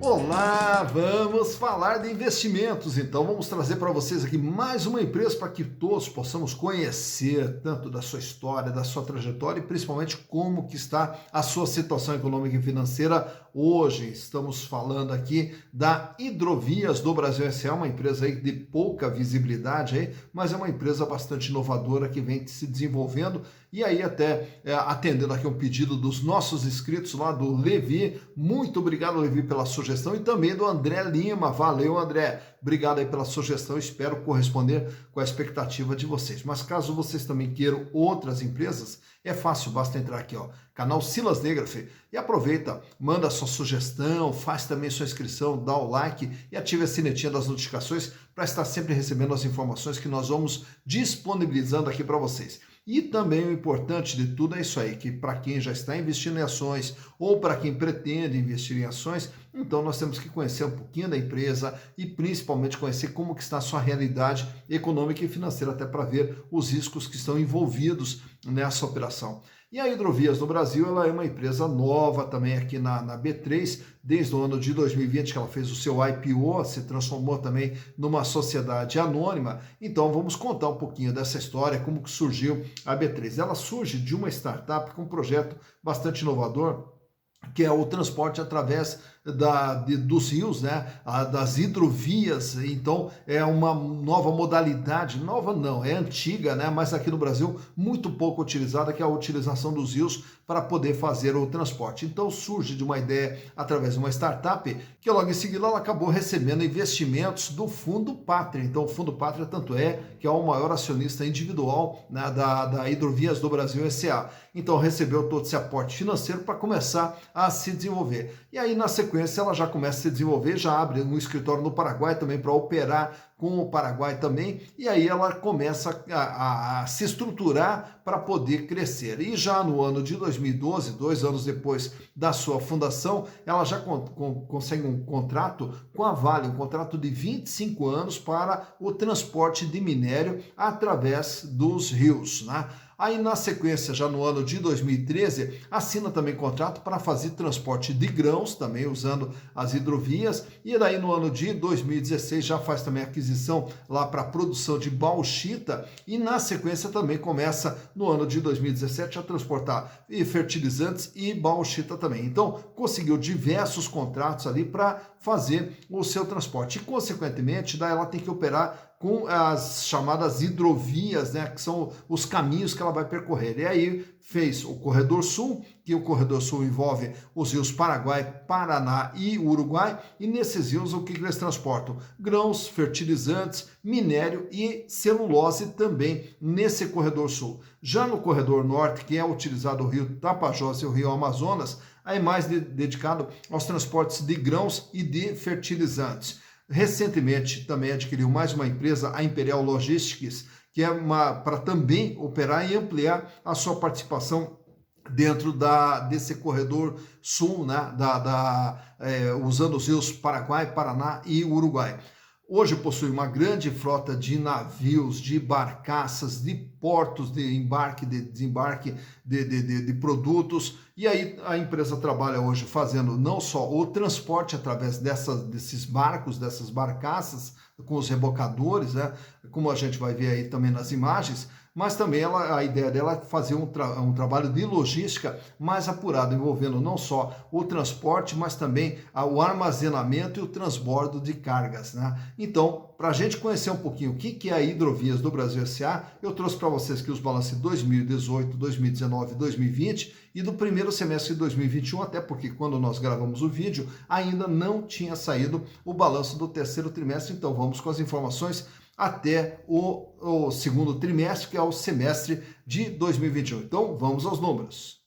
Olá, vamos falar de investimentos. Então vamos trazer para vocês aqui mais uma empresa para que todos possamos conhecer tanto da sua história, da sua trajetória e principalmente como que está a sua situação econômica e financeira hoje. Estamos falando aqui da Hidrovias do Brasil S.A., uma empresa aí de pouca visibilidade aí, mas é uma empresa bastante inovadora que vem se desenvolvendo e aí até atendendo aqui um pedido dos nossos inscritos lá do Levi. Muito obrigado, Levi, pela sugestão e também do André Lima. Valeu, André. Obrigado aí pela sugestão. Espero corresponder com a expectativa de vocês. Mas caso vocês também queiram outras empresas, é fácil, basta entrar aqui, ó, canal Silas Negraf, e aproveita, manda sua sugestão, faz também sua inscrição, dá o like e ative a sinetinha das notificações para estar sempre recebendo as informações que nós vamos disponibilizando aqui para vocês. E também o importante de tudo é isso aí, que para quem já está investindo em ações ou para quem pretende investir em ações, então nós temos que conhecer um pouquinho da empresa e principalmente conhecer como que está a sua realidade econômica e financeira, até para ver os riscos que estão envolvidos nessa operação. E a Hidrovias do Brasil, ela é uma empresa nova também aqui na B3, desde o ano de 2020 que ela fez o seu IPO, se transformou também numa sociedade anônima. Então vamos contar um pouquinho dessa história, como que surgiu a B3. Ela surge de uma startup com um projeto bastante inovador, que é o transporte através dos rios, né, das hidrovias. Então é uma nova modalidade, nova não, é antiga, né, mas aqui no Brasil muito pouco utilizada, que é a utilização dos rios para poder fazer o transporte. Então surge de uma ideia através de uma startup, que logo em seguida ela acabou recebendo investimentos do Fundo Pátria. Então o Fundo Pátria tanto é que é o maior acionista individual, né, da Hidrovias do Brasil S.A. Então recebeu todo esse aporte financeiro para começar a se desenvolver. E aí na sequência ela já começa a se desenvolver, já abre um escritório no Paraguai também para operar com o Paraguai também, e aí ela começa a se estruturar para poder crescer. E já no ano de 2012, 2 anos depois da sua fundação, ela já consegue um contrato com a Vale, um contrato de 25 anos para o transporte de minério através dos rios, né? Aí na sequência, já no ano de 2013, assina também contrato para fazer transporte de grãos, também usando as hidrovias, e daí no ano de 2016 já faz também aquisição lá para a produção de bauxita, e na sequência também começa no ano de 2017 a transportar fertilizantes e bauxita também. Então conseguiu diversos contratos ali para fazer o seu transporte, e consequentemente daí ela tem que operar com as chamadas hidrovias, né, que são os caminhos que ela vai percorrer. E aí fez o Corredor Sul, que o Corredor Sul envolve os rios Paraguai, Paraná e Uruguai, e nesses rios o que eles transportam? Grãos, fertilizantes, minério e celulose também nesse Corredor Sul. Já no Corredor Norte, que é utilizado o rio Tapajós e o rio Amazonas, aí mais dedicado aos transportes de grãos e de fertilizantes. Recentemente também adquiriu mais uma empresa, a Imperial Logistics, que é para também operar e ampliar a sua participação dentro desse corredor sul, né, usando os rios Paraguai, Paraná e Uruguai. Hoje possui uma grande frota de navios, de barcaças, de portos de embarque, de desembarque de produtos. E aí a empresa trabalha hoje fazendo não só o transporte através desses barcos, dessas barcaças, com os rebocadores, né, como a gente vai ver aí também nas imagens, mas também a ideia dela é fazer um trabalho de logística mais apurado, envolvendo não só o transporte, mas também o armazenamento e o transbordo de cargas, né? Então, para a gente conhecer um pouquinho o que é a Hidrovias do Brasil S.A., eu trouxe para vocês aqui os balanços de 2018, 2019, 2020 e do primeiro semestre de 2021, até porque quando nós gravamos o vídeo ainda não tinha saído o balanço do terceiro trimestre. Então vamos com as informações até o segundo trimestre, que é o semestre de 2021. Então vamos aos números.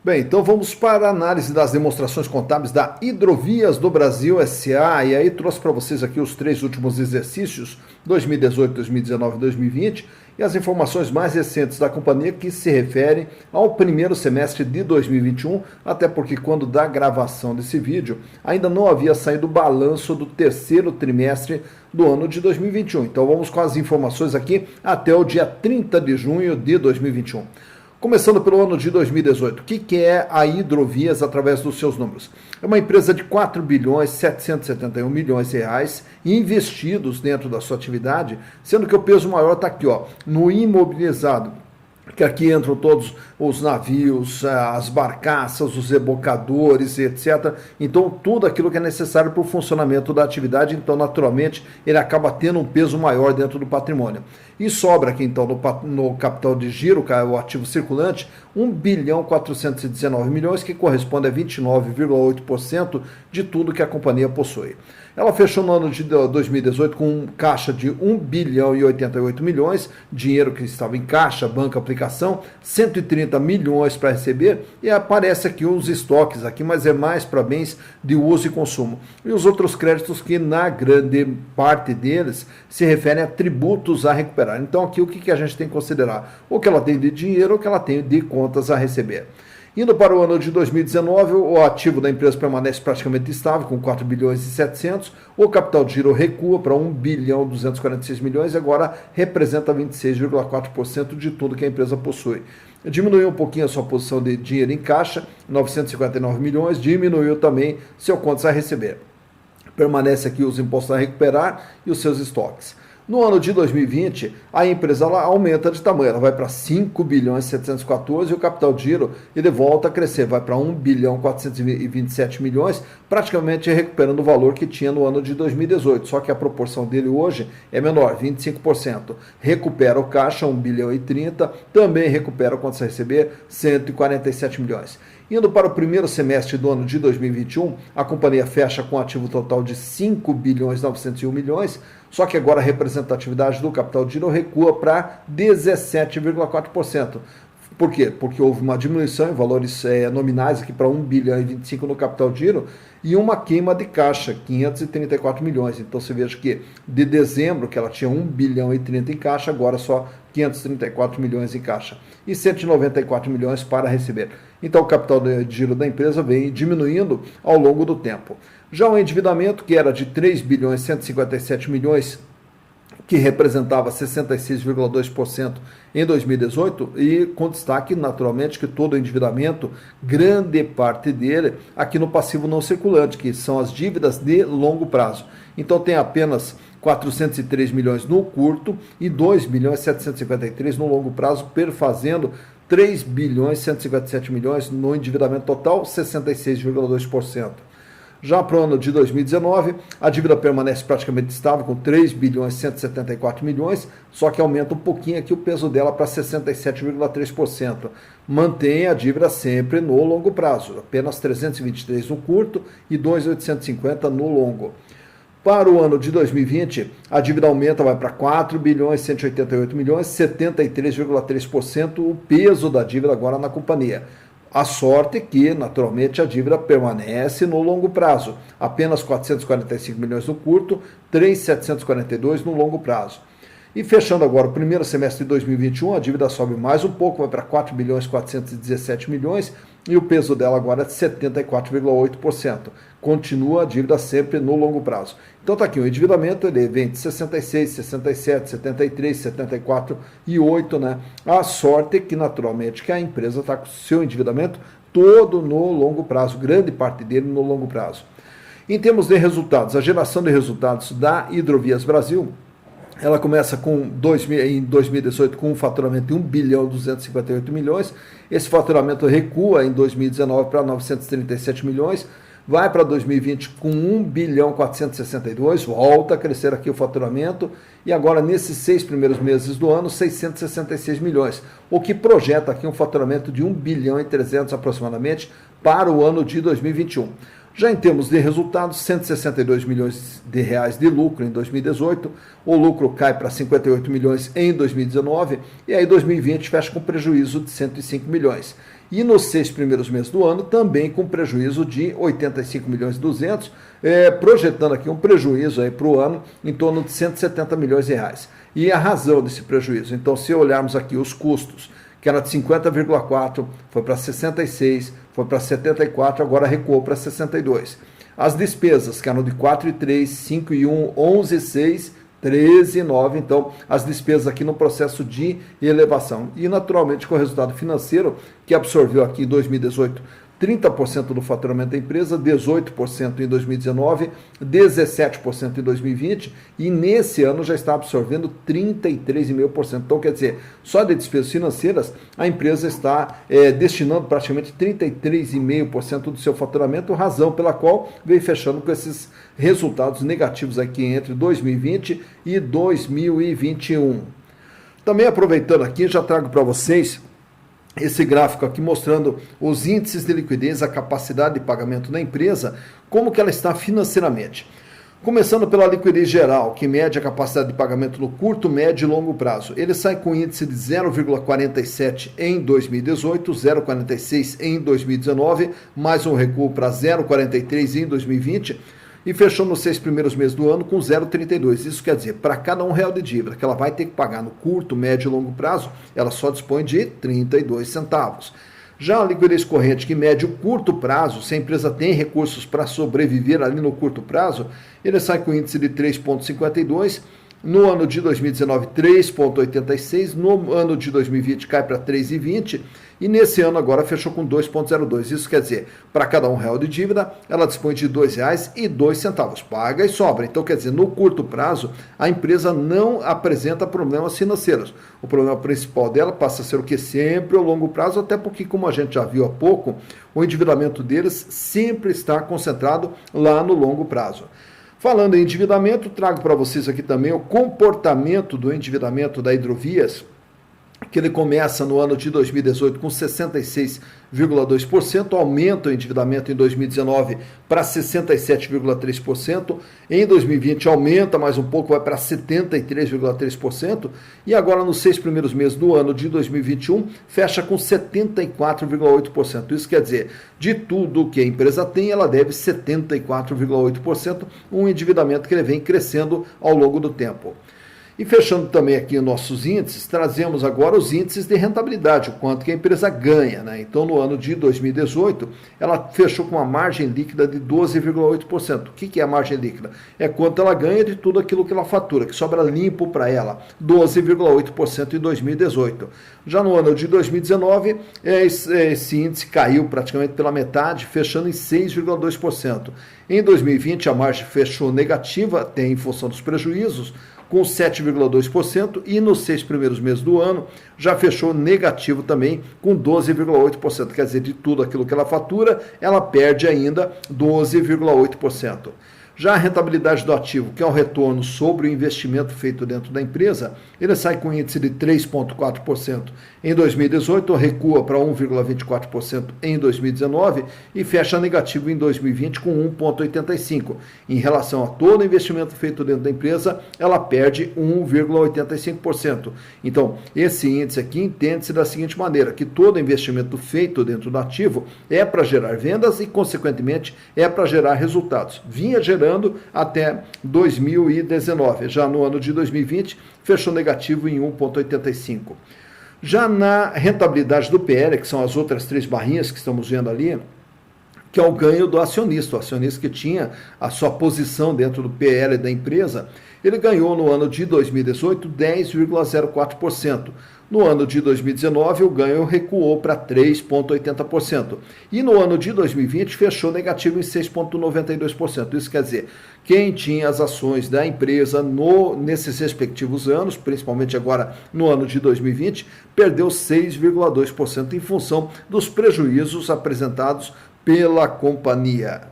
Bem, então vamos para a análise das demonstrações contábeis da Hidrovias do Brasil S.A. E aí trouxe para vocês aqui os 3 últimos exercícios, 2018, 2019 e 2020, e as informações mais recentes da companhia que se referem ao primeiro semestre de 2021, até porque quando da gravação desse vídeo ainda não havia saído o balanço do terceiro trimestre do ano de 2021. Então vamos com as informações aqui até o dia 30 de junho de 2021. Começando pelo ano de 2018, o que é a Hidrovias através dos seus números? É uma empresa de 4 bilhões 771 milhões de reais investidos dentro da sua atividade, sendo que o peso maior está aqui, ó, no imobilizado, que aqui entram todos os navios, as barcaças, os rebocadores, etc. Então, tudo aquilo que é necessário para o funcionamento da atividade, então, naturalmente, ele acaba tendo um peso maior dentro do patrimônio. E sobra aqui, então, no capital de giro, o ativo circulante, 1 bilhão 419 milhões, que corresponde a 29,8% de tudo que a companhia possui. Ela fechou no ano de 2018 com um caixa de 1 bilhão e 88 milhões, dinheiro que estava em caixa, banco, aplicação, 130 milhões para receber, e aparece aqui os estoques aqui, mas é mais para bens de uso e consumo. E os outros créditos que, na grande parte deles, se referem a tributos a recuperar. Então aqui o que a gente tem que considerar? O que ela tem de dinheiro, o que ela tem de contas a receber. Indo para o ano de 2019, o ativo da empresa permanece praticamente estável, com 4 bilhões e 700, o capital de giro recua para 1 bilhão 246 milhões e agora representa 26,4% de tudo que a empresa possui. Diminuiu um pouquinho a sua posição de dinheiro em caixa, 959 milhões, diminuiu também seu contas a receber. Permanece aqui os impostos a recuperar e os seus estoques. No ano de 2020, a empresa ela aumenta de tamanho, ela vai para 5 bilhões 714 e o capital de giro ele volta a crescer, vai para 1 bilhão 427 milhões, praticamente recuperando o valor que tinha no ano de 2018, só que a proporção dele hoje é menor, 25%. Recupera o caixa, 1 bilhão e 30, também recupera o contas a receber, 147 milhões. Indo para o primeiro semestre do ano de 2021, a companhia fecha com um ativo total de 5 bilhões 901 milhões, só que agora a representatividade do capital de giro recua para 17,4%. Por quê? Porque houve uma diminuição em valores nominais aqui para 1 bilhão e 25 no capital de giro e uma queima de caixa, 534 milhões. Então você veja que de dezembro, que ela tinha 1 bilhão e 30 em caixa, agora só 534 milhões em caixa e 194 milhões para receber. Então o capital de giro da empresa vem diminuindo ao longo do tempo. Já o endividamento, que era de 3 bilhões 157 milhões, que representava 66,2% em 2018, e com destaque, naturalmente, que todo o endividamento, grande parte dele, aqui no passivo não circulante, que são as dívidas de longo prazo. Então tem apenas 403 milhões no curto e 2 bilhões 753 no longo prazo, perfazendo 3 bilhões 157 milhões no endividamento total, 66,2%. Já para o ano de 2019, a dívida permanece praticamente estável, com 3 bilhões 174 milhões, só que aumenta um pouquinho aqui o peso dela para 67,3%. Mantém a dívida sempre no longo prazo, apenas 323 no curto e 2.850 no longo. Para o ano de 2020, a dívida aumenta, vai para 4 bilhões 188 milhões, 73,3% o peso da dívida agora na companhia. A sorte que, naturalmente, a dívida permanece no longo prazo, apenas 445 milhões no curto, 3.742 no longo prazo. E fechando agora o primeiro semestre de 2021, a dívida sobe mais um pouco, vai para 4 bilhões 417 milhões e o peso dela agora é de 74,8%. Continua a dívida sempre no longo prazo. Então está aqui, o endividamento ele vem de 66, 67, 73, 74 e 8, né? A sorte é que, naturalmente, que a empresa está com o seu endividamento todo no longo prazo, grande parte dele no longo prazo. Em termos de resultados, a geração de resultados da Hidrovias Brasil, ela começa em 2018 com um faturamento de 1 bilhão 258 milhões, esse faturamento recua em 2019 para 937 milhões, vai para 2020 com 1 bilhão 462, volta a crescer aqui o faturamento, e agora nesses 6 primeiros meses do ano, 666 milhões, o que projeta aqui um faturamento de 1 bilhão e 300 aproximadamente para o ano de 2021. Já em termos de resultados, 162 milhões de reais de lucro em 2018, o lucro cai para 58 milhões em 2019, e aí 2020 fecha com prejuízo de 105 milhões. E nos 6 primeiros meses do ano, também com prejuízo de 85 milhões e 200, projetando aqui um prejuízo para o ano em torno de 170 milhões de reais. E a razão desse prejuízo? Então, se olharmos aqui os custos, que era de 50,4, foi para 66, foi para 74, agora recuou para 62. As despesas, que eram de 4,3, 5,1, 11,6, 13,9, então as despesas aqui no processo de elevação. E naturalmente com o resultado financeiro que absorveu aqui em 2018 30% do faturamento da empresa, 18% em 2019, 17% em 2020 e nesse ano já está absorvendo 33,5%. Então, quer dizer, só de despesas financeiras, a empresa está destinando praticamente 33,5% do seu faturamento, razão pela qual vem fechando com esses resultados negativos aqui entre 2020 e 2021. Também aproveitando aqui, já trago para vocês esse gráfico aqui mostrando os índices de liquidez, a capacidade de pagamento da empresa, como que ela está financeiramente. Começando pela liquidez geral, que mede a capacidade de pagamento no curto, médio e longo prazo. Ele sai com índice de 0,47 em 2018, 0,46 em 2019, mais um recuo para 0,43 em 2020, e fechou nos 6 primeiros meses do ano com 0,32. Isso quer dizer, para cada R$1 de dívida que ela vai ter que pagar no curto, médio e longo prazo, ela só dispõe de 32 centavos. Já a liquidez corrente, que mede o curto prazo, se a empresa tem recursos para sobreviver ali no curto prazo, ele sai com índice de 3,52. No ano de 2019, 3,86. No ano de 2020, cai para 3,20. E nesse ano agora fechou com 2,02. Isso quer dizer, para cada R$1 de dívida, ela dispõe de R$2,02. Paga e sobra. Então, quer dizer, no curto prazo, a empresa não apresenta problemas financeiros. O problema principal dela passa a ser o que? Sempre o longo prazo, até porque, como a gente já viu há pouco, o endividamento deles sempre está concentrado lá no longo prazo. Falando em endividamento, trago para vocês aqui também o comportamento do endividamento da Hidrovias, que ele começa no ano de 2018 com 66,2%, aumenta o endividamento em 2019 para 67,3%, em 2020 aumenta mais um pouco, vai para 73,3%, e agora nos 6 primeiros meses do ano de 2021 fecha com 74,8%. Isso quer dizer, de tudo que a empresa tem, ela deve 74,8%, um endividamento que ele vem crescendo ao longo do tempo. E fechando também aqui os nossos índices, trazemos agora os índices de rentabilidade, o quanto que a empresa ganha, né? Então, no ano de 2018, ela fechou com uma margem líquida de 12,8%. O que é a margem líquida? É quanto ela ganha de tudo aquilo que ela fatura, que sobra limpo para ela, 12,8% em 2018. Já no ano de 2019, esse índice caiu praticamente pela metade, fechando em 6,2%. Em 2020, a margem fechou negativa, tem em função dos prejuízos, com 7,2%, e nos 6 primeiros meses do ano já fechou negativo também com 12,8%. Quer dizer, de tudo aquilo que ela fatura, ela perde ainda 12,8%. Já a rentabilidade do ativo, que é o retorno sobre o investimento feito dentro da empresa, ele sai com índice de 3,4% em 2018, recua para 1,24% em 2019 e fecha negativo em 2020 com 1,85%. Em relação a todo o investimento feito dentro da empresa, ela perde 1,85%. Então, esse índice aqui entende-se da seguinte maneira, que todo investimento feito dentro do ativo é para gerar vendas e, consequentemente, é para gerar resultados. Vinha gerando até 2019. Já no ano de 2020, fechou negativo em 1,85. Já na rentabilidade do PL, que são as outras 3 barrinhas que estamos vendo ali, que é o ganho do acionista. O acionista que tinha a sua posição dentro do PL da empresa, ele ganhou no ano de 2018 10,04%. No ano de 2019, o ganho recuou para 3,80%. E no ano de 2020, fechou negativo em 6,92%. Isso quer dizer, quem tinha as ações da empresa nesses respectivos anos, principalmente agora no ano de 2020, perdeu 6,2% em função dos prejuízos apresentados pela companhia.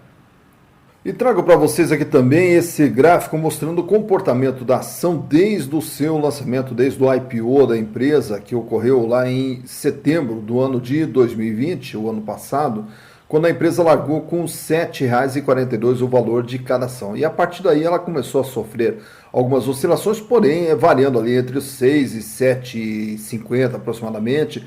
E trago para vocês aqui também esse gráfico mostrando o comportamento da ação desde o seu lançamento, desde o IPO da empresa, que ocorreu lá em setembro do ano de 2020, o ano passado, quando a empresa largou com R$ 7,42 o valor de cada ação. E a partir daí ela começou a sofrer algumas oscilações, porém variando ali entre os 6 e 7,50 aproximadamente,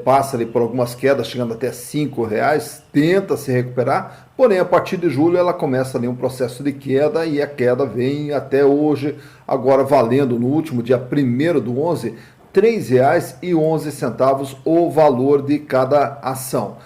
passa ali por algumas quedas, chegando até R$ 5,00, tenta se recuperar, porém a partir de julho ela começa ali um processo de queda e a queda vem até hoje, agora valendo no último dia 1º do 11, R$ 3,11 o valor de cada ação.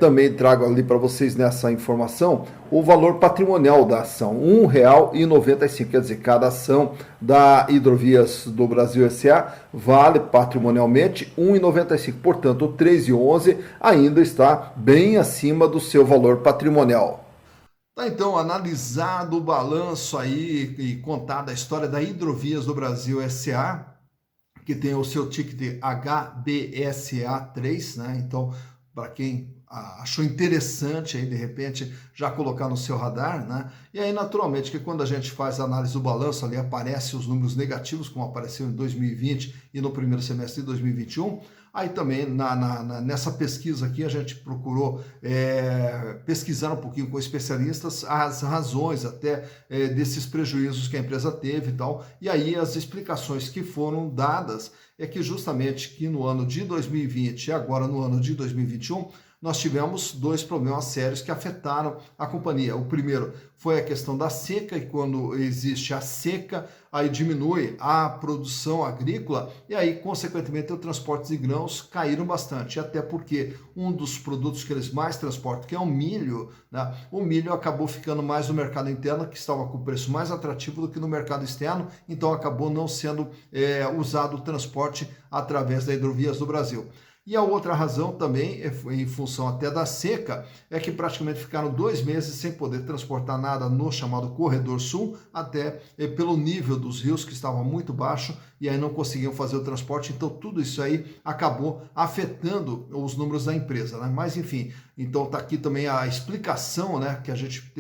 Também trago ali para vocês nessa informação o valor patrimonial da ação, R$ 1,95. Quer dizer, cada ação da Hidrovias do Brasil S.A. vale patrimonialmente R$ 1,95. Portanto, o 3,11 ainda está bem acima do seu valor patrimonial. Tá, então, analisado o balanço aí e contada a história da Hidrovias do Brasil S.A., que tem o seu ticket HBSA3, né? Então, para quem achou interessante aí, de repente, já colocar no seu radar, né? E aí, naturalmente, que quando a gente faz a análise do balanço, ali aparecem os números negativos, como apareceu em 2020 e no primeiro semestre de 2021. Aí também, nessa pesquisa aqui, a gente procurou pesquisar um pouquinho com especialistas as razões até desses prejuízos que a empresa teve e tal. E aí as explicações que foram dadas é que justamente que no ano de 2020 e agora no ano de 2021, nós tivemos dois problemas sérios que afetaram a companhia. O primeiro foi a questão da seca, e quando existe a seca, aí diminui a produção agrícola e aí, consequentemente, o transporte de grãos caíram bastante, até porque um dos produtos que eles mais transportam, que é o milho, né? O milho acabou ficando mais no mercado interno, que estava com preço mais atrativo do que no mercado externo, então acabou não sendo usado o transporte através da Hidrovias do Brasil. E a outra razão também, em função até da seca, é que praticamente ficaram 2 meses sem poder transportar nada no chamado Corredor Sul, até pelo nível dos rios que estava muito baixo, e aí não conseguiam fazer o transporte, então tudo isso aí acabou afetando os números da empresa, né? Mas enfim, então está aqui também a explicação, né, que a gente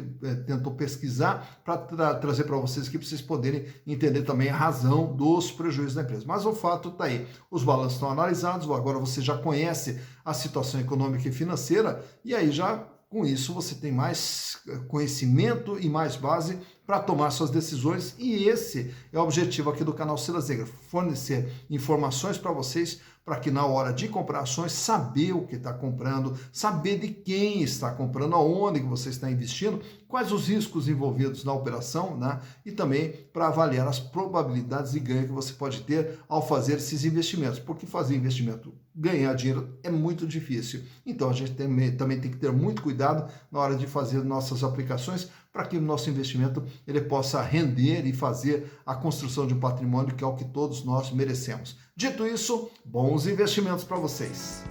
tentou pesquisar para trazer para vocês aqui, para vocês poderem entender também a razão dos prejuízos da empresa. Mas o fato está aí, os balanços estão analisados, agora você já conhece a situação econômica e financeira, e aí já com isso você tem mais conhecimento e mais base para tomar suas decisões, e esse é o objetivo aqui do canal Silas Negra, fornecer informações para vocês, para que na hora de comprar ações, saber o que está comprando, saber de quem está comprando, aonde que você está investindo, quais os riscos envolvidos na operação, né? E também para avaliar as probabilidades de ganho que você pode ter ao fazer esses investimentos, porque fazer investimento, ganhar dinheiro é muito difícil. Então a gente também tem que ter muito cuidado na hora de fazer nossas aplicações, para que o nosso investimento ele possa render e fazer a construção de um patrimônio, que é o que todos nós merecemos. Dito isso, bons investimentos para vocês!